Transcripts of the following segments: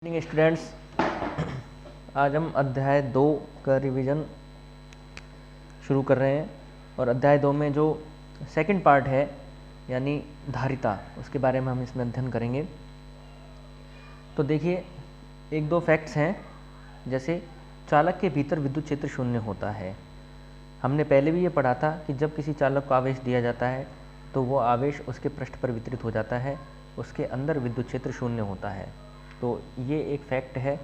Morning students, आज हम अध्याय 2 का रिवीजन शुरू कर रहे हैं और अध्याय 2 में जो सेकंड पार्ट है यानी धारिता, उसके बारे में हम इसमें अध्ययन करेंगे। तो देखिए, एक दो फैक्ट्स हैं, जैसे चालक के भीतर विद्युत क्षेत्र शून्य होता है। हमने पहले भी ये पढ़ा था कि जब किसी चालक को आवेश दिया जाता है तो वो आवेश उसके पृष्ठ पर वितरित हो जाता है, उसके अंदर विद्युत क्षेत्र शून्य होता है। तो ये एक फैक्ट है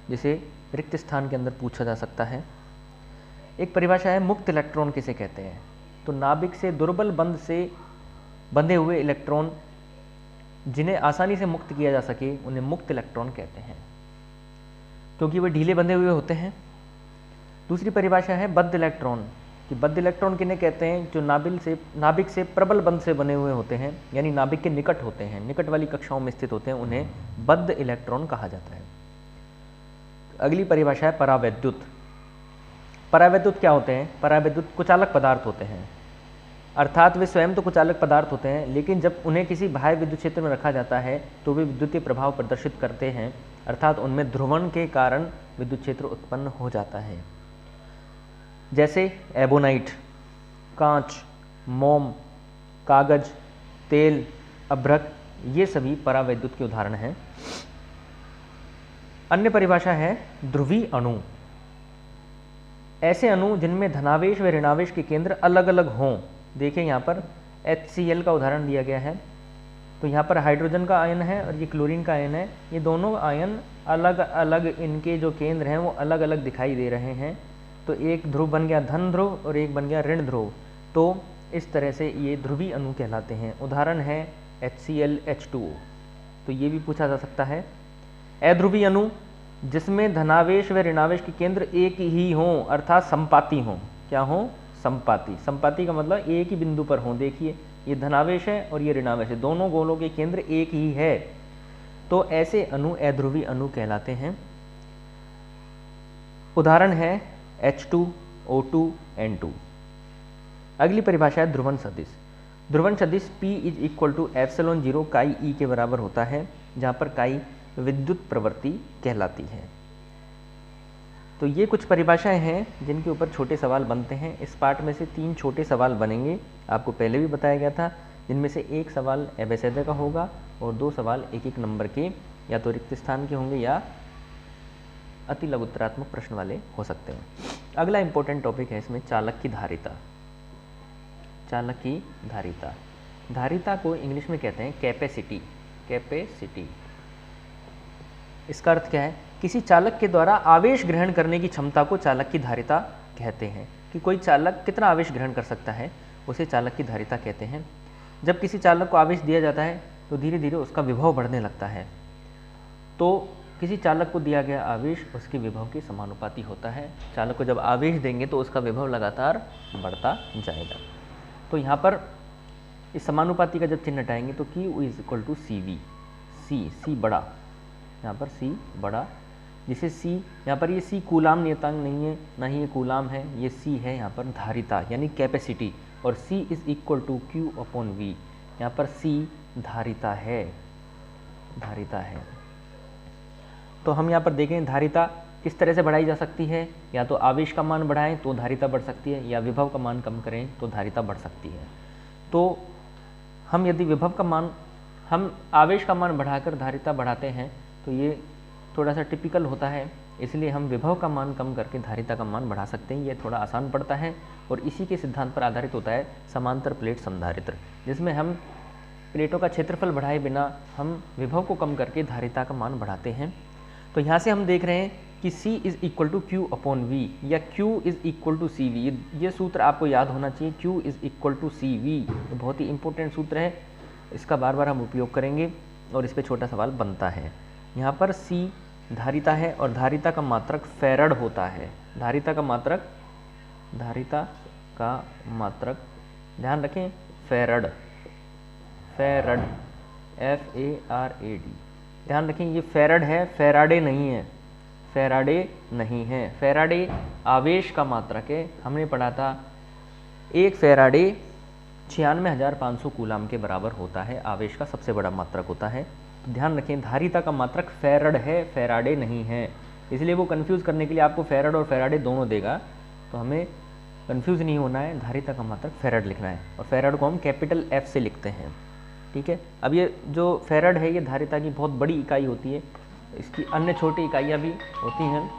जिसे रिक्त स्थान के अंदर पूछा जा सकता है। एक परिभाषा है मुक्त इलेक्ट्रॉन किसे कहते हैं। तो नाभिक से दुर्बल बंध से बंधे हुए इलेक्ट्रॉन जिन्हें आसानी से मुक्त किया जा सके उन्हें मुक्त इलेक्ट्रॉन कहते हैं, क्योंकि वे ढीले बंधे हुए होते हैं। दूसरी परिभाषा है बद्ध इलेक्ट्रॉन कि बद्ध इलेक्ट्रॉन किन्हें कहते हैं, जो नाभिक से प्रबल बंध से बने हुए होते हैं, यानी नाभिक के निकट होते हैं, निकट वाली कक्षाओं में स्थित होते हैं, उन्हें बद्ध इलेक्ट्रॉन कहा जाता है। अगली परिभाषा है परावैद्युत। परावैद्युत क्या होते हैं? परावैद्युत कुचालक पदार्थ होते हैं, अर्थात वे स्वयं तो कुचालक पदार्थ होते हैं, लेकिन जब उन्हें किसी बाह्य विद्युत क्षेत्र में रखा जाता है तो वे विद्युतीय प्रभाव प्रदर्शित करते हैं, अर्थात उनमें ध्रुवण के कारण विद्युत क्षेत्र उत्पन्न हो जाता है। जैसे एबोनाइट, कांच, मोम, कागज, तेल, अभ्रक, ये सभी परावैद्युत के उदाहरण हैं। अन्य परिभाषा है ध्रुवीय अणु। ऐसे अणु जिनमें धनावेश व ऋणावेश के केंद्र अलग अलग हों। देखिए यहाँ पर HCl का उदाहरण दिया गया है। तो यहाँ पर हाइड्रोजन का आयन है और ये क्लोरीन का आयन है। ये दोनों आयन अलग अलग, इनके जो केंद्र हैं वो अलग अलग दिखाई दे रहे हैं। तो एक ध्रुव बन गया धन ध्रुव और एक बन गया ऋण ध्रुव। तो इस तरह से ये ध्रुवीय अणु कहलाते हैं। उदाहरण है HCl H2O। तो ये भी पूछा जा सकता है। अध्रुवीय अणु जिसमें धनावेश व ऋणावेश के केंद्र एक ही हों, अर्थात संपाती हों। क्या हों? संपाती। संपाती का मतलब एक ही बिंदु पर हों। देखिए, ये धनावेश है और ये ऋणावेश है, दोनों गोलों के केंद्र एक ही है, तो ऐसे अणु अध्रुवीय अणु कहलाते हैं। उदाहरण है H2O2 N2। अगली परिभाषा है ध्रुवण सदिश। ध्रुवण सदिश P = ε0 काई E के बराबर होता है, जहाँ पर काई विद्युत प्रवृत्ति कहलाती है। तो ये कुछ परिभाषाएं हैं जिनके ऊपर छोटे सवाल बनते हैं। इस पार्ट में से 3 छोटे सवाल बनेंगे, आपको पहले भी बताया गया था, जिनमें से एक सवाल एबेसेडर का होगा और 2 सवाल एक नंबर के या तो रिक्त स्थान के होंगे या अति लघुत्तरात्मक प्रश्न वाले हो सकते हैं। अगला इंपॉर्टेंट टॉपिक है इसमें चालक की धारिता। चालक की धारिता, धारिता को इंग्लिश में कहते हैं कैपेसिटी। कैपेसिटी, इसका अर्थ क्या है? किसी चालक के द्वारा आवेश ग्रहण करने की क्षमता को चालक की धारिता कहते हैं। कि कोई चालक कितना आवेश ग्रहण कर सकता है, उसे चालक की धारिता कहते हैं। जब किसी चालक को आवेश दिया जाता है तो धीरे धीरे उसका विभव बढ़ने लगता है। तो किसी चालक को दिया गया आवेश उसके विभव के समानुपाती होता है। चालक को जब आवेश देंगे तो उसका विभव लगातार बढ़ता जाएगा। तो यहाँ पर इस समानुपाती का जब चिन्ह हटाएंगे तो Q = CV। C बड़ा, यहाँ पर C बड़ा, जिसे C, यहाँ पर ये C कूलाम नियतांक नहीं है, ना ही ये कूलाम है, ये C है यहाँ पर धारिता यानी कैपेसिटी, और C = Q/V। यहाँ पर C धारिता है, धारिता है। तो हम यहाँ पर देखें धारिता किस तरह से बढ़ाई जा सकती है। या तो आवेश का मान बढ़ाएं तो धारिता बढ़ सकती है, या विभव का मान कम करें तो धारिता बढ़ सकती है। तो हम यदि हम आवेश का मान बढ़ाकर धारिता बढ़ाते हैं तो ये थोड़ा सा टिपिकल होता है, इसलिए हम विभव का मान कम करके धारिता का मान बढ़ा सकते हैं। ये थोड़ा आसान पड़ता है और इसी के सिद्धांत पर आधारित होता है समांतर प्लेट संधारित्र, जिसमें हम प्लेटों का क्षेत्रफल बढ़ाए बिना हम विभव को कम करके धारिता का मान बढ़ाते हैं। तो यहाँ से हम देख रहे हैं कि C = Q/V या Q = CV। ये सूत्र आपको याद होना चाहिए, Q = CV। तो बहुत ही इंपॉर्टेंट सूत्र है, इसका बार बार हम उपयोग करेंगे और इस पर छोटा सवाल बनता है। यहाँ पर C धारिता है और धारिता का मात्रक फैरड होता है। धारिता का मात्रक ध्यान रखें, फैरड, फैरड, FARAD। ध्यान रखें ये फैरड है, फैराडे नहीं है, फैराडे नहीं है। फैराडे आवेश का मात्रक है। हमने पढ़ा था 1 फैराडे 96,500 कूलाम के बराबर होता है, आवेश का सबसे बड़ा मात्रक होता है। तो ध्यान रखें, धारिता का मात्रक फैरड है, फैराडे नहीं है। इसलिए वो कंफ्यूज करने के लिए आपको फैरड और फैराडे दोनों देगा, तो हमें कंफ्यूज नहीं होना है, धारिता का मात्रक फैरड लिखना है। और फैरड को हम कैपिटल F से लिखते हैं, ठीक है। अब ये जो फैरड है ये धारिता की बहुत बड़ी इकाई होती है, इसकी अन्य छोटी इकाइयाँ भी होती हैं।